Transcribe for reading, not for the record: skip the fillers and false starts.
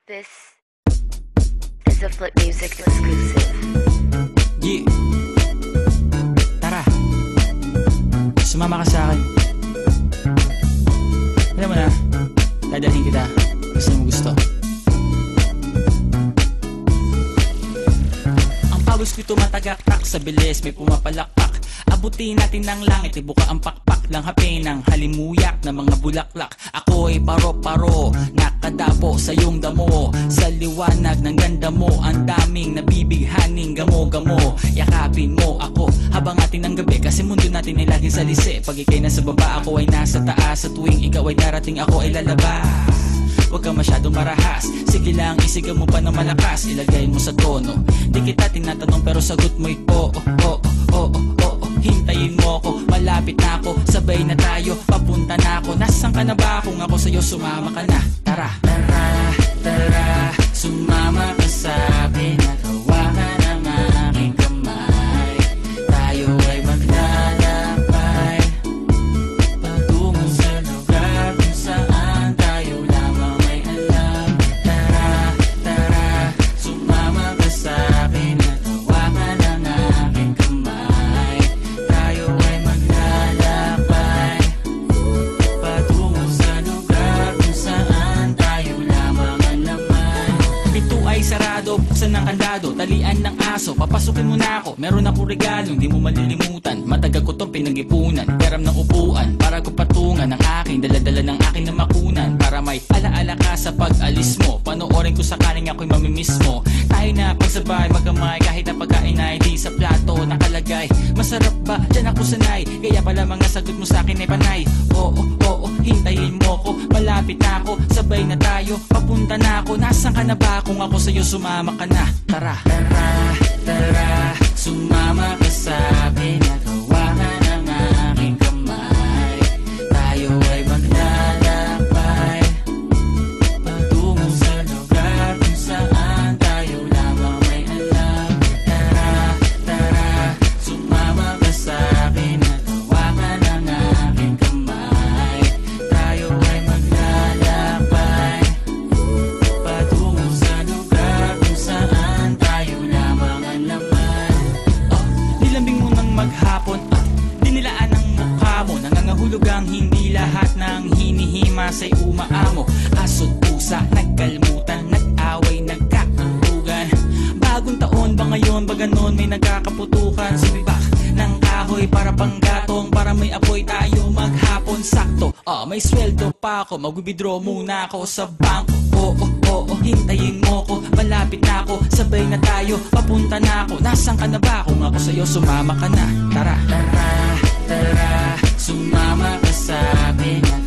This is a Flip Music exclusive. Yeah. Tara, sumama ka sa akin. Alam mo na, dadalhin kita kasi mo gusto. Ang pawis ko'y tumatagaktak sa bilis, may pumapalakpak. Abutin natin ng langit, ibuka ang pakpak lang hapin ng halimuyak na mga bulaklak. Ako'y paro-paro, nakadapo sa iyong damo. Sa liwanag ng ganda mo, ang daming nabibighaning gamo-gamo. Yakapin mo ako habang atin ng gabi, kasi mundo natin ay laging salisi. Pag ikay nasa baba, ako ay nasa taas. Sa tuwing ikaw ay darating, ako ay lalabas. Huwag ka masyadong marahas, sige lang isigaw mo pa ng malakas. Ilagay mo sa tono, di kita tinatanong pero sagot mo'y oo, oo, oo, oo. Hintayin mo ko, malapit na ako, sabay na tayo, papunta na ako. Nasaan ka na ba? Kung ako sa'yo, sumama ka na. Tara, tara, tara, sumama ka sa'kin at hawakan ang aking kamay. Tayo ay maglalakbay patungo sa lugar kung saan tayo lamang may alam. Tara, tara, sumama ka sa'kin at hawakan ang aking kamay. Tayo ay maglalakbay patungo sa lugar kung saan tayo lamang ang laman. Pito ay sarado, buksan ng kandado, talian ng aso, papasukin mo na ako. Meron akong regalong di mo malilimutan, matagal ko tong pinag-ipunan. Peram ng upuan para ko patungan ang aking daladala ng aking na makunan. Para may alaala ka sa pag-alis mo, panoorin ko sakaling ako'y mamimiss mo. Tayo na pagsabay magkamay, kahit na pagkain ay di sa plato nakalagay. Masarap ba? Diyan ako sanay, kaya pala mga sagot mo sa akin ay panay. Oo, oo, hintayin mo ko, malapit na ako, sabay na tayo, papunta na ako. Nasaan ka na ba? Kung ako sa'yo, sumama ka na. Tara, tara, tara, sumama ka sa'kin at hawakan ang aking kamay. Tayo ay maglalakbay patungo sa lugar kung saan tayo lamang may alam. Tara, tara, sumama ka sa'kin at hawakan ang aking kamay. Tayo ay maglalakbay patungo sa lugar kung saan tayo lamang ang laman. Nilambing mo ng maghapon at dinilaan ang mukha mo. Nangangahulog ang hindi lahat ng hinihima sa'y umaamo. Aso't pusa, nagkalmutan, nag-away, nagkakahugan. Bagong taon ba ngayon, ba ganon may nagkakaputukan? Sumibak ng kahoy para panggatong, para may apoy tayo maghapon. Sakto, may sweldo pa ako, mag-withdraw muna ako sa bangko. Oo, oo, hintayin mo ko, malapit na ako, sabay na tayo, papunta na ako. Nasaan ka na ba? Kung ako sa'yo, sumama ka na. Tara, tara, tara, sumama ka sa'kin.